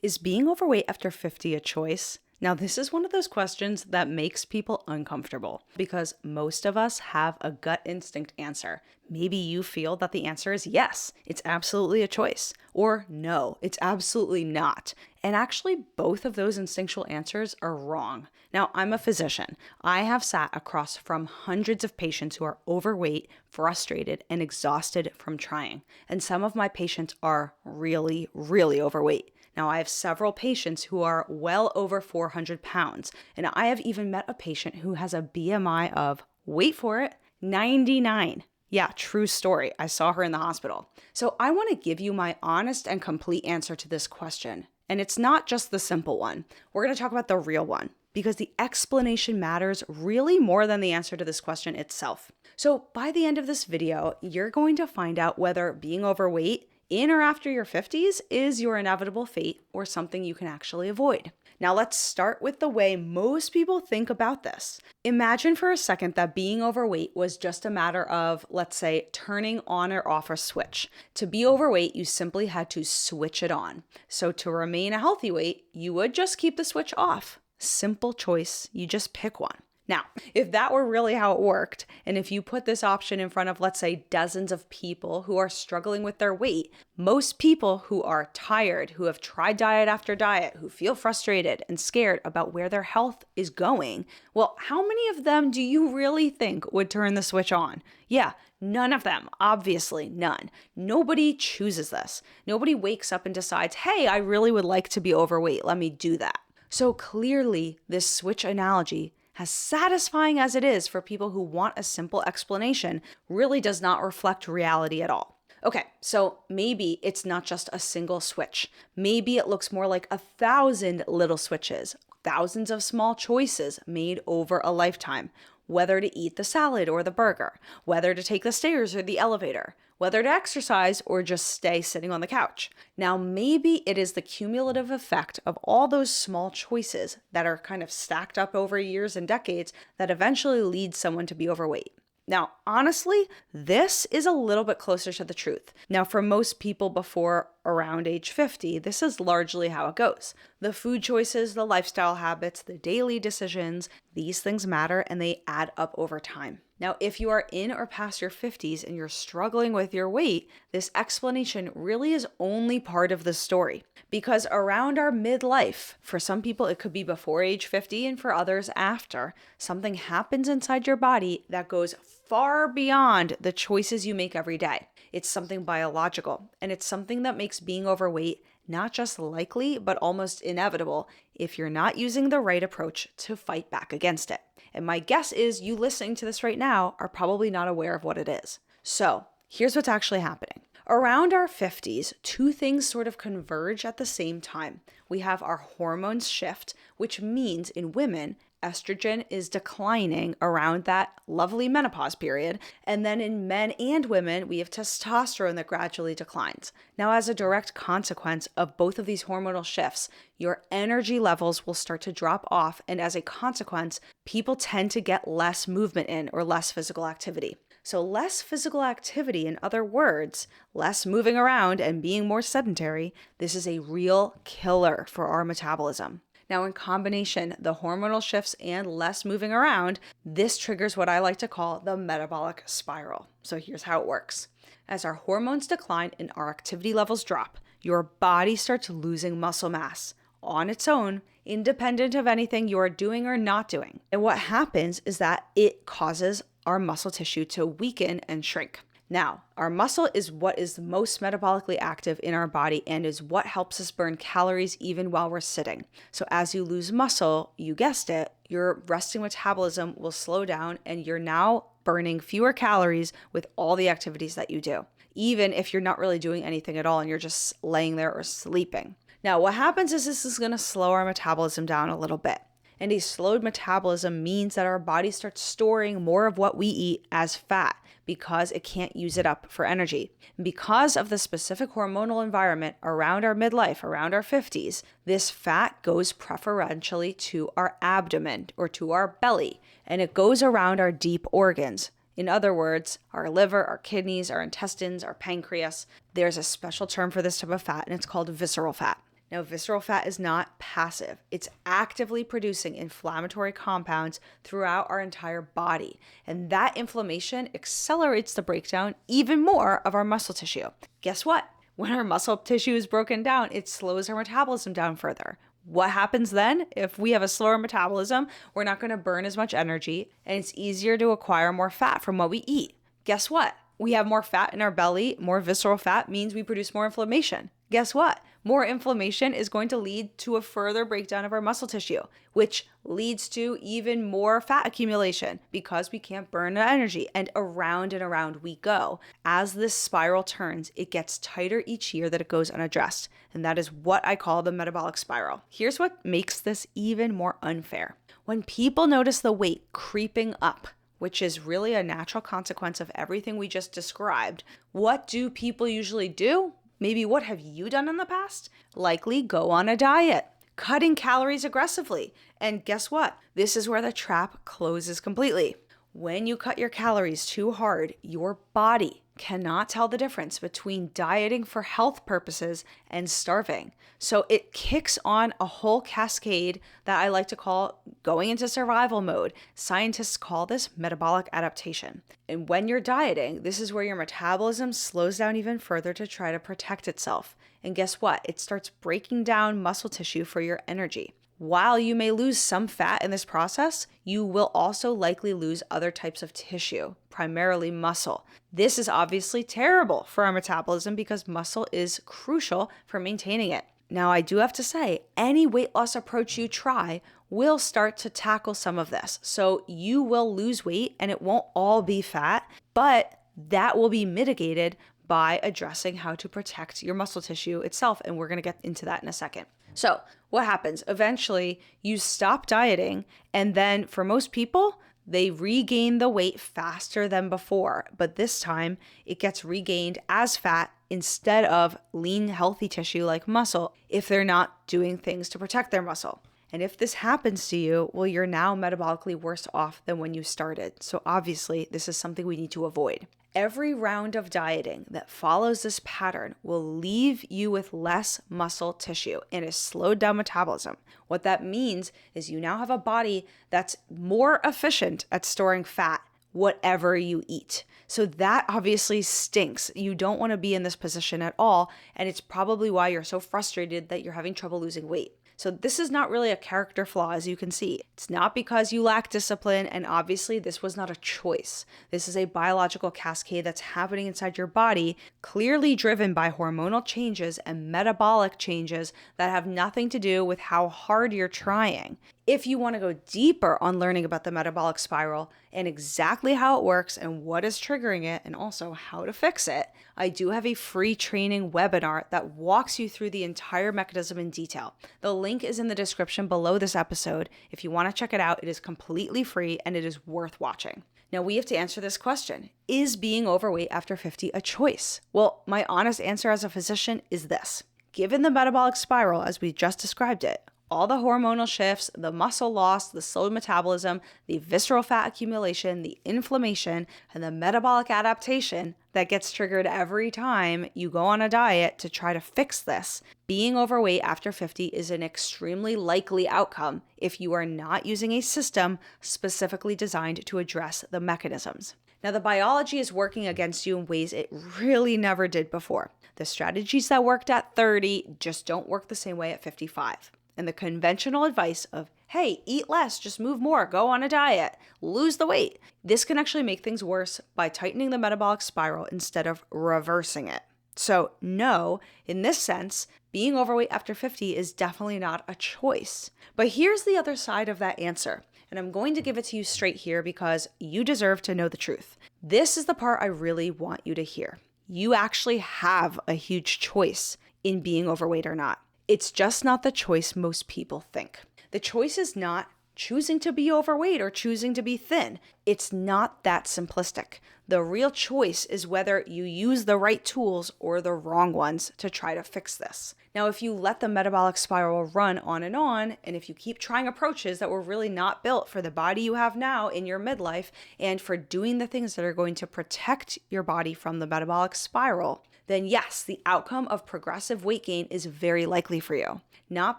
Is being overweight after 50 a choice? Now, this is one of those questions that makes people uncomfortable because most of us have a gut instinct answer. Maybe you feel that the answer is yes, it's absolutely a choice, or no, it's absolutely not. And actually, both of those instinctual answers are wrong. Now, I'm a physician. I have sat across from hundreds of patients who are overweight, frustrated, and exhausted from trying. And some of my patients are really, really overweight. Now, I have several patients who are well over 400 pounds, and I have even met a patient who has a BMI of, wait for it, 99. Yeah, true story. I saw her in the hospital. So I want to give you my honest and complete answer to this question. And it's not just the simple one. We're going to talk about the real one because the explanation matters really more than the answer to this question itself. So by the end of this video, you're going to find out whether being overweight in or after your 50s is your inevitable fate or something you can actually avoid. Now let's start with the way most people think about this. Imagine for a second that being overweight was just a matter of, let's say, turning on or off a switch. To be overweight, you simply had to switch it on. So to remain a healthy weight, you would just keep the switch off. Simple choice, you just pick one. Now, if that were really how it worked, and if you put this option in front of, let's say, dozens of people who are struggling with their weight, most people who are tired, who have tried diet after diet, who feel frustrated and scared about where their health is going, well, how many of them do you really think would turn the switch on? Yeah, none of them, obviously none. Nobody chooses this. Nobody wakes up and decides, hey, I really would like to be overweight, let me do that. So clearly, this switch analogy, as satisfying as it is for people who want a simple explanation, really does not reflect reality at all. Okay, so maybe it's not just a single switch. Maybe it looks more like 1,000 little switches, thousands of small choices made over a lifetime. Whether to eat the salad or the burger, whether to take the stairs or the elevator, whether to exercise or just stay sitting on the couch. Now, maybe it is the cumulative effect of all those small choices that are kind of stacked up over years and decades that eventually lead someone to be overweight. Now, honestly, this is a little bit closer to the truth. Now, for most people before around age 50, this is largely how it goes. The food choices, the lifestyle habits, the daily decisions, these things matter and they add up over time. Now, if you are in or past your 50s and you're struggling with your weight, this explanation really is only part of the story. Because around our midlife, for some people it could be before age 50 and for others after, something happens inside your body that goes far beyond the choices you make every day. It's something biological, and it's something that makes being overweight not just likely, but almost inevitable if you're not using the right approach to fight back against it. And my guess is you listening to this right now are probably not aware of what it is. So here's what's actually happening. Around our 50s, two things sort of converge at the same time. We have our hormones shift, which means in women, estrogen is declining around that lovely menopause period. And then in men and women, we have testosterone that gradually declines. Now, as a direct consequence of both of these hormonal shifts, your energy levels will start to drop off. And as a consequence, people tend to get less movement in or less physical activity. So less physical activity, in other words, less moving around and being more sedentary, this is a real killer for our metabolism. Now, in combination, the hormonal shifts and less moving around, this triggers what I like to call the metabolic spiral. So here's how it works. As our hormones decline and our activity levels drop, your body starts losing muscle mass on its own, independent of anything you are doing or not doing. And what happens is that it causes our muscle tissue to weaken and shrink. Now, our muscle is what is the most metabolically active in our body and is what helps us burn calories even while we're sitting. So as you lose muscle, you guessed it, your resting metabolism will slow down and you're now burning fewer calories with all the activities that you do, even if you're not really doing anything at all and you're just laying there or sleeping. Now, what happens is this is going to slow our metabolism down a little bit. And a slowed metabolism means that our body starts storing more of what we eat as fat because it can't use it up for energy. And because of the specific hormonal environment around our midlife, around our 50s, this fat goes preferentially to our abdomen or to our belly, and it goes around our deep organs. In other words, our liver, our kidneys, our intestines, our pancreas. There's a special term for this type of fat, and it's called visceral fat. Now, visceral fat is not passive. It's actively producing inflammatory compounds throughout our entire body. And that inflammation accelerates the breakdown even more of our muscle tissue. Guess what? When our muscle tissue is broken down, it slows our metabolism down further. What happens then? If we have a slower metabolism, we're not going to burn as much energy, and it's easier to acquire more fat from what we eat. Guess what? We have more fat in our belly. More visceral fat means we produce more inflammation. Guess what? More inflammation is going to lead to a further breakdown of our muscle tissue, which leads to even more fat accumulation because we can't burn the energy. And around we go. As this spiral turns, it gets tighter each year that it goes unaddressed. And that is what I call the metabolic spiral. Here's what makes this even more unfair. When people notice the weight creeping up, which is really a natural consequence of everything we just described, what do people usually do? Maybe what have you done in the past? Likely go on a diet, cutting calories aggressively. And guess what? This is where the trap closes completely. When you cut your calories too hard, your body cannot tell the difference between dieting for health purposes and starving. So it kicks on a whole cascade that I like to call going into survival mode. Scientists call this metabolic adaptation. And when you're dieting, this is where your metabolism slows down even further to try to protect itself. And guess what? It starts breaking down muscle tissue for your energy. While you may lose some fat in this process, you will also likely lose other types of tissue, primarily muscle. This is obviously terrible for our metabolism because muscle is crucial for maintaining it. Now, I do have to say, any weight loss approach you try will start to tackle some of this. So you will lose weight and it won't all be fat, but that will be mitigated by addressing how to protect your muscle tissue itself. And we're going to get into that in a second. So what happens? Eventually, you stop dieting, and then for most people, they regain the weight faster than before. But this time, it gets regained as fat instead of lean, healthy tissue like muscle if they're not doing things to protect their muscle. And if this happens to you, well, you're now metabolically worse off than when you started. So obviously, this is something we need to avoid. Every round of dieting that follows this pattern will leave you with less muscle tissue and a slowed down metabolism. What that means is you now have a body that's more efficient at storing fat, whatever you eat. So that obviously stinks. You don't want to be in this position at all. And it's probably why you're so frustrated that you're having trouble losing weight. So this is not really a character flaw, as you can see. It's not because you lack discipline, and obviously this was not a choice. This is a biological cascade that's happening inside your body, clearly driven by hormonal changes and metabolic changes that have nothing to do with how hard you're trying. If you want to go deeper on learning about the metabolic spiral and exactly how it works and what is triggering it and also how to fix it, I do have a free training webinar that walks you through the entire mechanism in detail. The link is in the description below this episode. If you want to check it out, it is completely free and it is worth watching. Now we have to answer this question. Is being overweight after 50 a choice? Well, my honest answer as a physician is this. Given the metabolic spiral as we just described it, all the hormonal shifts, the muscle loss, the slow metabolism, the visceral fat accumulation, the inflammation, and the metabolic adaptation that gets triggered every time you go on a diet to try to fix this, being overweight after 50 is an extremely likely outcome if you are not using a system specifically designed to address the mechanisms. Now, the biology is working against you in ways it really never did before. The strategies that worked at 30 just don't work the same way at 55. And the conventional advice of, hey, eat less, just move more, go on a diet, lose the weight. This can actually make things worse by tightening the metabolic spiral instead of reversing it. So no, in this sense, being overweight after 50 is definitely not a choice. But here's the other side of that answer. And I'm going to give it to you straight here because you deserve to know the truth. This is the part I really want you to hear. You actually have a huge choice in being overweight or not. It's just not the choice most people think. The choice is not choosing to be overweight or choosing to be thin. It's not that simplistic. The real choice is whether you use the right tools or the wrong ones to try to fix this. Now, if you let the metabolic spiral run on, and if you keep trying approaches that were really not built for the body you have now in your midlife and for doing the things that are going to protect your body from the metabolic spiral, then yes, the outcome of progressive weight gain is very likely for you. Not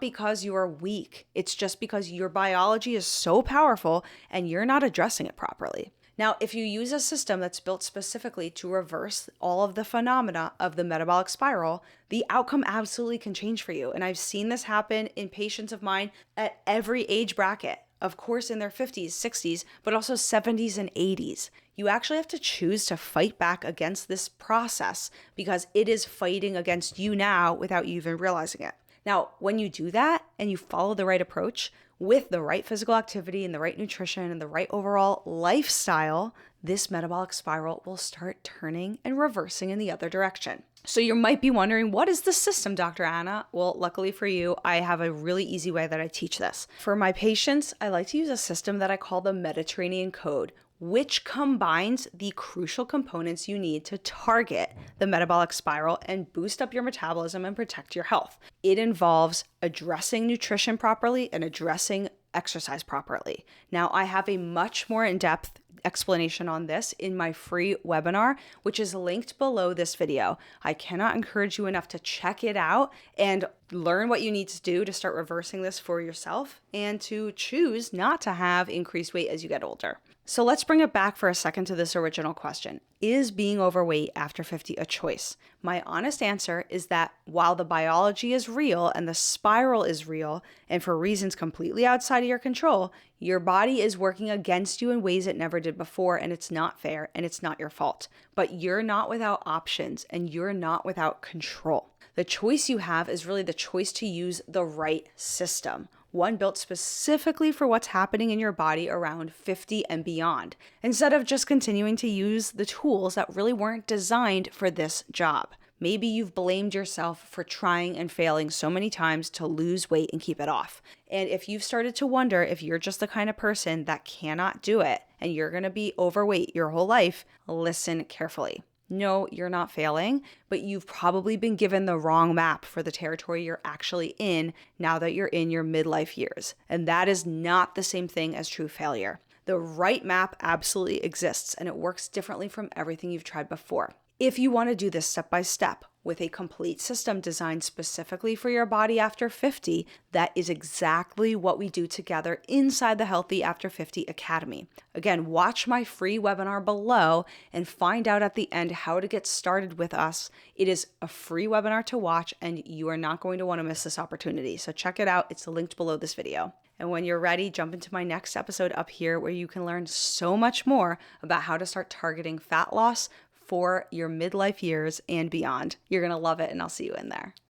because you are weak, it's just because your biology is so powerful and you're not addressing it properly. Now, if you use a system that's built specifically to reverse all of the phenomena of the metabolic spiral, the outcome absolutely can change for you. And I've seen this happen in patients of mine at every age bracket. Of course, in their 50s, 60s, but also 70s and 80s. You actually have to choose to fight back against this process because it is fighting against you now without you even realizing it. Now, when you do that and you follow the right approach with the right physical activity and the right nutrition and the right overall lifestyle, this metabolic spiral will start turning and reversing in the other direction. So you might be wondering, what is the system, Dr. Anna? Well, luckily for you, I have a really easy way that I teach this. For my patients, I like to use a system that I call the Mediterranean Code, which combines the crucial components you need to target the metabolic spiral and boost up your metabolism and protect your health. It involves addressing nutrition properly and addressing exercise properly. Now, I have a much more in-depth explanation on this in my free webinar, which is linked below this video. I cannot encourage you enough to check it out and learn what you need to do to start reversing this for yourself and to choose not to have increased weight as you get older. So let's bring it back for a second to this original question. Is being overweight after 50 a choice? My honest answer is that while the biology is real and the spiral is real, and for reasons completely outside of your control, your body is working against you in ways it never did before, and it's not fair and it's not your fault. But you're not without options and you're not without control. The choice you have is really the choice to use the right system. One built specifically for what's happening in your body around 50 and beyond, instead of just continuing to use the tools that really weren't designed for this job. Maybe you've blamed yourself for trying and failing so many times to lose weight and keep it off. And if you've started to wonder if you're just the kind of person that cannot do it and you're going to be overweight your whole life, listen carefully. No, you're not failing, but you've probably been given the wrong map for the territory you're actually in now that you're in your midlife years. And that is not the same thing as true failure. The right map absolutely exists, and it works differently from everything you've tried before. If you want to do this step by step with a complete system designed specifically for your body after 50, that is exactly what we do together inside the Healthy After 50 Academy. Again, watch my free webinar below and find out at the end how to get started with us. It is a free webinar to watch, and you are not going to want to miss this opportunity. So check it out. It's linked below this video. And when you're ready, jump into my next episode up here where you can learn so much more about how to start targeting fat loss for your midlife years and beyond. You're going to love it, and I'll see you in there.